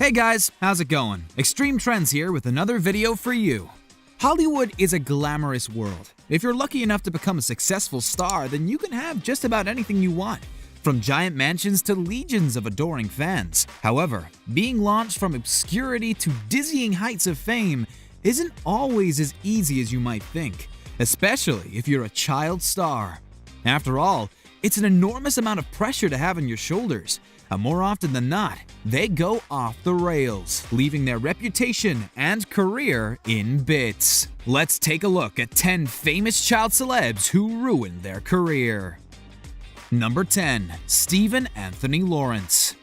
Hey guys, how's it going? Extreme Trends here with another video for you. Hollywood is a glamorous world. If you're lucky enough to become a successful star, then you can have just about anything you want, from giant mansions to legions of adoring fans. However, being launched from obscurity to dizzying heights of fame isn't always as easy as you might think, especially if you're a child star. After all, it's an enormous amount of pressure to have on your shoulders, and more often than not, they go off the rails, leaving their reputation and career in bits. Let's take a look at 10 famous child celebs who ruined their career. Number 10. Stephen Anthony Lawrence.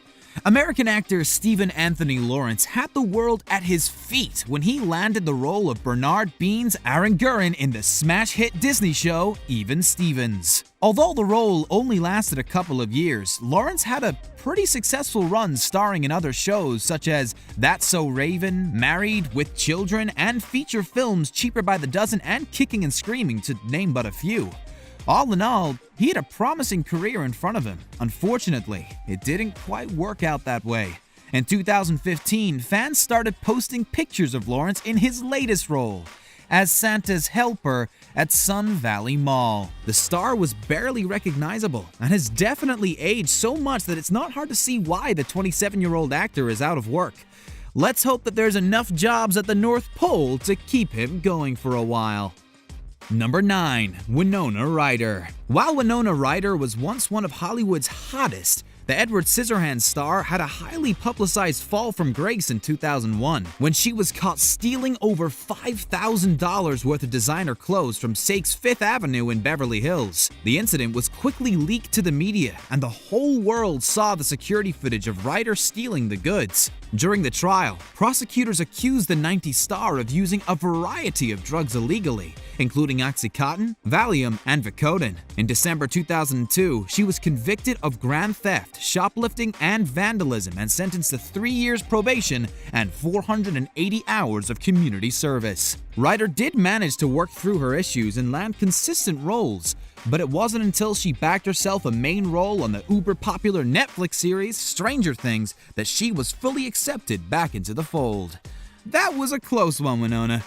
American actor Stephen Anthony Lawrence had the world at his feet when he landed the role of Bernard Beans Aranguren in the smash hit Disney show Even Stevens. Although the role only lasted a couple of years, Lawrence had a pretty successful run starring in other shows such as That's So Raven, Married, With Children, and feature films Cheaper by the Dozen and Kicking and Screaming, to name but a few. All in all, he had a promising career in front of him. Unfortunately, it didn't quite work out that way. In 2015, fans started posting pictures of Lawrence in his latest role as Santa's helper at Sun Valley Mall. The star was barely recognizable and has definitely aged so much that it's not hard to see why the 27-year-old actor is out of work. Let's hope that there's enough jobs at the North Pole to keep him going for a while. Number 9. Winona Ryder. While Winona Ryder was once one of Hollywood's hottest, the Edward Scissorhands star had a highly publicized fall from grace in 2001 when she was caught stealing over $5,000 worth of designer clothes from Saks Fifth Avenue in Beverly Hills. The incident was quickly leaked to the media, and the whole world saw the security footage of Ryder stealing the goods. During the trial, prosecutors accused the 90s star of using a variety of drugs illegally, including Oxycontin, Valium, and Vicodin. In December 2002, she was convicted of grand theft, shoplifting, and vandalism and sentenced to 3 years probation and 480 hours of community service. Ryder did manage to work through her issues and land consistent roles, but it wasn't until she backed herself a main role on the uber-popular Netflix series Stranger Things that she was fully accepted back into the fold. That was a close one, Winona.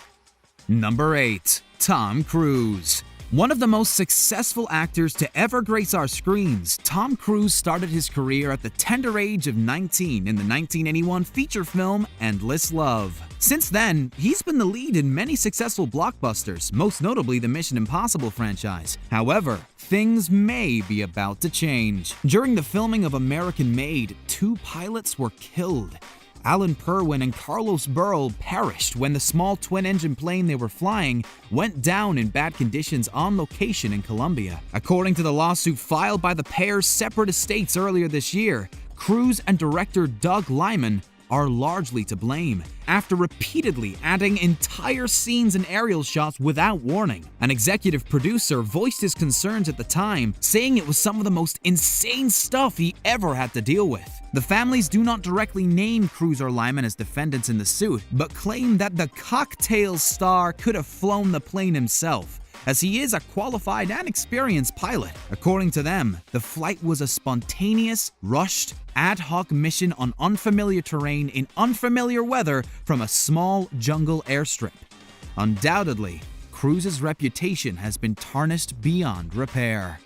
Number 8. Tom Cruise. One of the most successful actors to ever grace our screens, Tom Cruise started his career at the tender age of 19 in the 1981 feature film Endless Love. Since then, he's been the lead in many successful blockbusters, most notably the Mission Impossible franchise. However, things may be about to change. During the filming of American Made, 2 pilots were killed. Alan Perwin and Carlos Burrell perished when the small twin-engine plane they were flying went down in bad conditions on location in Colombia. According to the lawsuit filed by the pair's separate estates earlier this year, Cruise and director Doug Liman are largely to blame, after repeatedly adding entire scenes and aerial shots without warning. An executive producer voiced his concerns at the time, saying it was some of the most insane stuff he ever had to deal with. The families do not directly name Cruise or Liman as defendants in the suit, but claim that the cocktail star could have flown the plane himself, as he is a qualified and experienced pilot. According to them, the flight was a spontaneous, rushed, ad hoc mission on unfamiliar terrain in unfamiliar weather from a small jungle airstrip. Undoubtedly, Cruise's reputation has been tarnished beyond repair.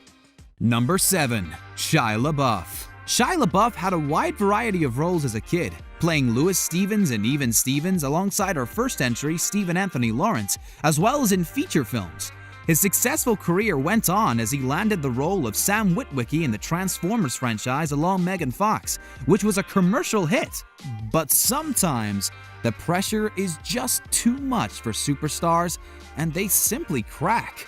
Number 7. Shia LaBeouf. Shia LaBeouf had a wide variety of roles as a kid, playing Louis Stevens in Even Stevens alongside our first entry, Stephen Anthony Lawrence, as well as in feature films. His successful career went on as he landed the role of Sam Witwicky in the Transformers franchise along Megan Fox, which was a commercial hit. But sometimes, the pressure is just too much for superstars, and they simply crack.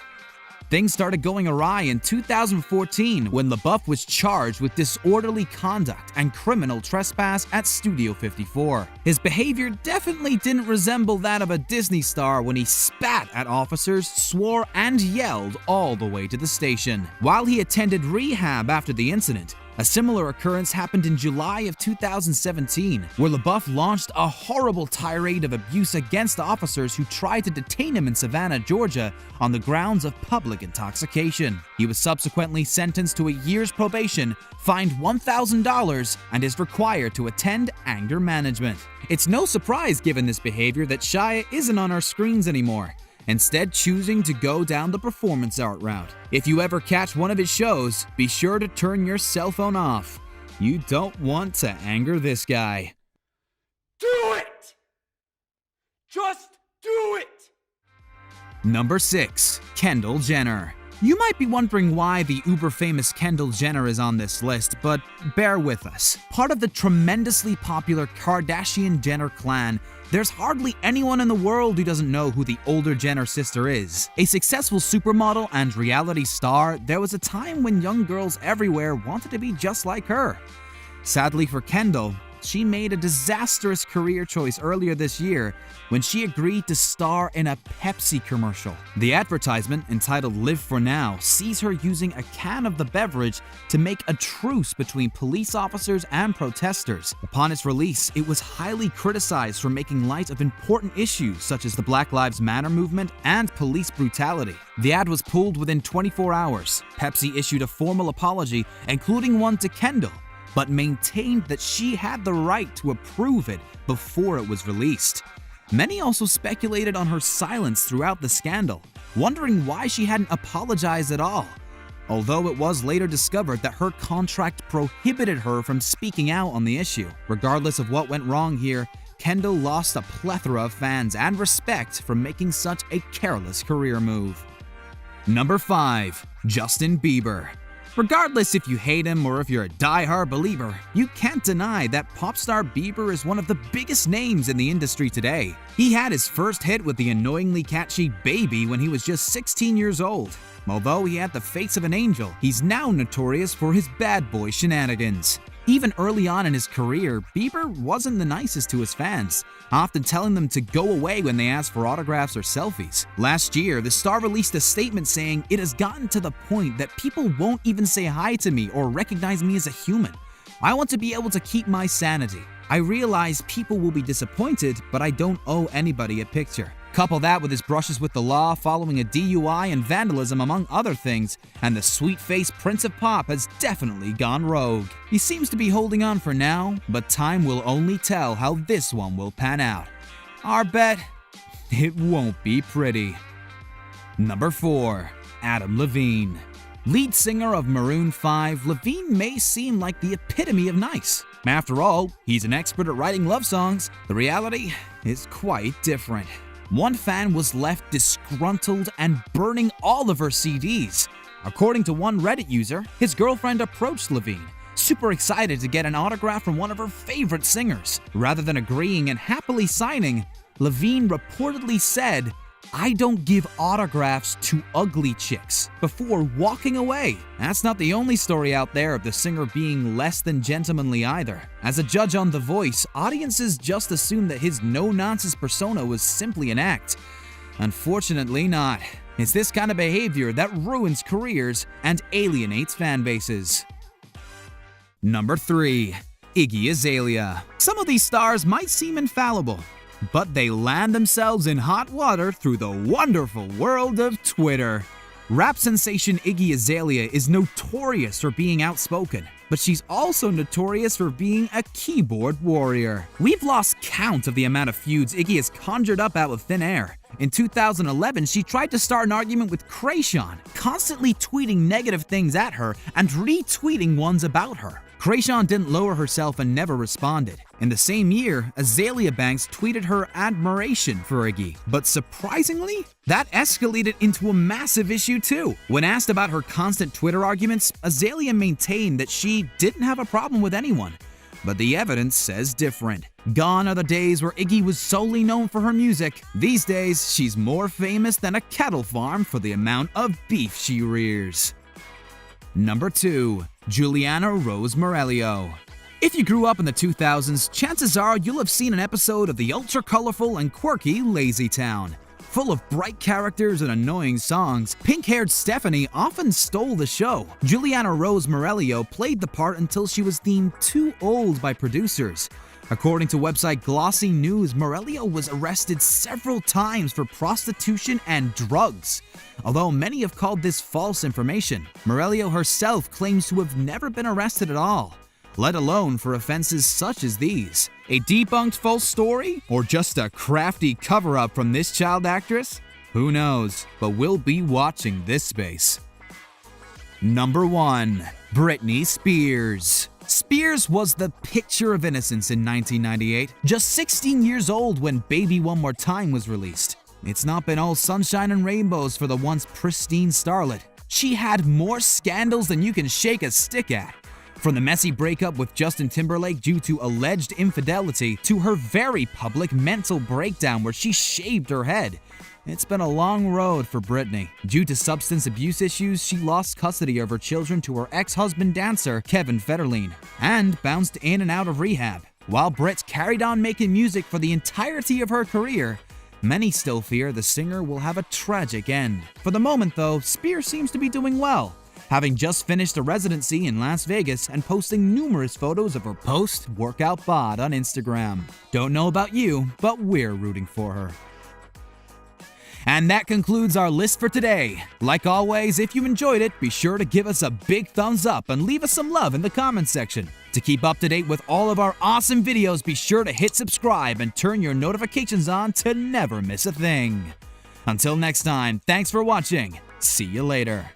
Things started going awry in 2014 when LaBeouf was charged with disorderly conduct and criminal trespass at Studio 54. His behavior definitely didn't resemble that of a Disney star when he spat at officers, swore, and yelled all the way to the station. While he attended rehab after the incident, A similar occurrence happened in July of 2017, where LaBeouf launched a horrible tirade of abuse against officers who tried to detain him in Savannah, Georgia, on the grounds of public intoxication. He was subsequently sentenced to a year's probation, fined $1,000, and is required to attend anger management. It's no surprise given this behavior that Shia isn't on our screens anymore, instead choosing to go down the performance art route. If you ever catch one of his shows, be sure to turn your cell phone off. You don't want to anger this guy. Do it! Just do it! Number 6. Kendall Jenner. You might be wondering why the uber-famous Kendall Jenner is on this list, but bear with us. Part of the tremendously popular Kardashian-Jenner clan, there's hardly anyone in the world who doesn't know who the older Jenner sister is. A successful supermodel and reality star, there was a time when young girls everywhere wanted to be just like her. Sadly for Kendall, she made a disastrous career choice earlier this year when she agreed to star in a Pepsi commercial. The advertisement, entitled Live for Now, sees her using a can of the beverage to make a truce between police officers and protesters. Upon its release, it was highly criticized for making light of important issues such as the Black Lives Matter movement and police brutality. The ad was pulled within 24 hours. Pepsi issued a formal apology, including one to Kendall, but maintained that she had the right to approve it before it was released. Many also speculated on her silence throughout the scandal, wondering why she hadn't apologized at all, although it was later discovered that her contract prohibited her from speaking out on the issue. Regardless of what went wrong here, Kendall lost a plethora of fans and respect for making such a careless career move. Number 5. Justin Bieber. Regardless if you hate him or if you're a die-hard believer, you can't deny that pop star Bieber is one of the biggest names in the industry today. He had his first hit with the annoyingly catchy Baby when he was just 16 years old. Although he had the face of an angel, he's now notorious for his bad boy shenanigans. Even early on in his career, Bieber wasn't the nicest to his fans, often telling them to go away when they asked for autographs or selfies. Last year, the star released a statement saying, "It has gotten to the point that people won't even say hi to me or recognize me as a human. I want to be able to keep my sanity. I realize people will be disappointed, but I don't owe anybody a picture." Couple that with his brushes with the law following a DUI and vandalism among other things, and the sweet-faced Prince of Pop has definitely gone rogue. He seems to be holding on for now, but time will only tell how this one will pan out. Our bet? It won't be pretty. Number 4. Adam Levine. Lead singer of Maroon 5, Levine may seem like the epitome of nice. After all, he's an expert at writing love songs. The reality is quite different. One fan was left disgruntled and burning all of her CDs. According to one Reddit user, his girlfriend approached Levine, super excited to get an autograph from one of her favorite singers. Rather than agreeing and happily signing, Levine reportedly said, "I don't give autographs to ugly chicks," before walking away. That's not the only story out there of the singer being less than gentlemanly either. As a judge on The Voice, audiences just assumed that his no-nonsense persona was simply an act. Unfortunately not. It's this kind of behavior that ruins careers and alienates fan bases. Number 3. Iggy Azalea. Some of these stars might seem infallible, but they land themselves in hot water through the wonderful world of Twitter. Rap sensation Iggy Azalea is notorious for being outspoken, but she's also notorious for being a keyboard warrior. We've lost count of the amount of feuds Iggy has conjured up out of thin air. In 2011, she tried to start an argument with Kreayshawn, constantly tweeting negative things at her and retweeting ones about her. Kreayshawn didn't lower herself and never responded. In the same year, Azalea Banks tweeted her admiration for Iggy, but surprisingly, that escalated into a massive issue too. When asked about her constant Twitter arguments, Azalea maintained that she didn't have a problem with anyone, but the evidence says different. Gone are the days where Iggy was solely known for her music. These days, she's more famous than a cattle farm for the amount of beef she rears. Number 2. Juliana Rose Morello. If you grew up in the 2000s, chances are you'll have seen an episode of the ultra-colorful and quirky Lazy Town. Full of bright characters and annoying songs, pink-haired Stephanie often stole the show. Juliana Rose Morello played the part until she was deemed too old by producers. According to website Glossy News, Morello was arrested several times for prostitution and drugs. Although many have called this false information, Morello herself claims to have never been arrested at all, let alone for offenses such as these. A debunked false story? Or just a crafty cover-up from this child actress? Who knows, but we'll be watching this space. Number 1. Britney Spears. Spears was the picture of innocence in 1998, just 16 years old when Baby One More Time was released. It's not been all sunshine and rainbows for the once pristine starlet. She had more scandals than you can shake a stick at. From the messy breakup with Justin Timberlake due to alleged infidelity to her very public mental breakdown where she shaved her head. It's been a long road for Britney. Due to substance abuse issues, she lost custody of her children to her ex-husband dancer, Kevin Federline, and bounced in and out of rehab. While Brit carried on making music for the entirety of her career, many still fear the singer will have a tragic end. For the moment though, Spears seems to be doing well, having just finished a residency in Las Vegas and posting numerous photos of her post-workout bod on Instagram. Don't know about you, but we're rooting for her. And that concludes our list for today. Like always, if you enjoyed it, be sure to give us a big thumbs up and leave us some love in the comments section. To keep up to date with all of our awesome videos, be sure to hit subscribe and turn your notifications on to never miss a thing. Until next time, thanks for watching. See you later.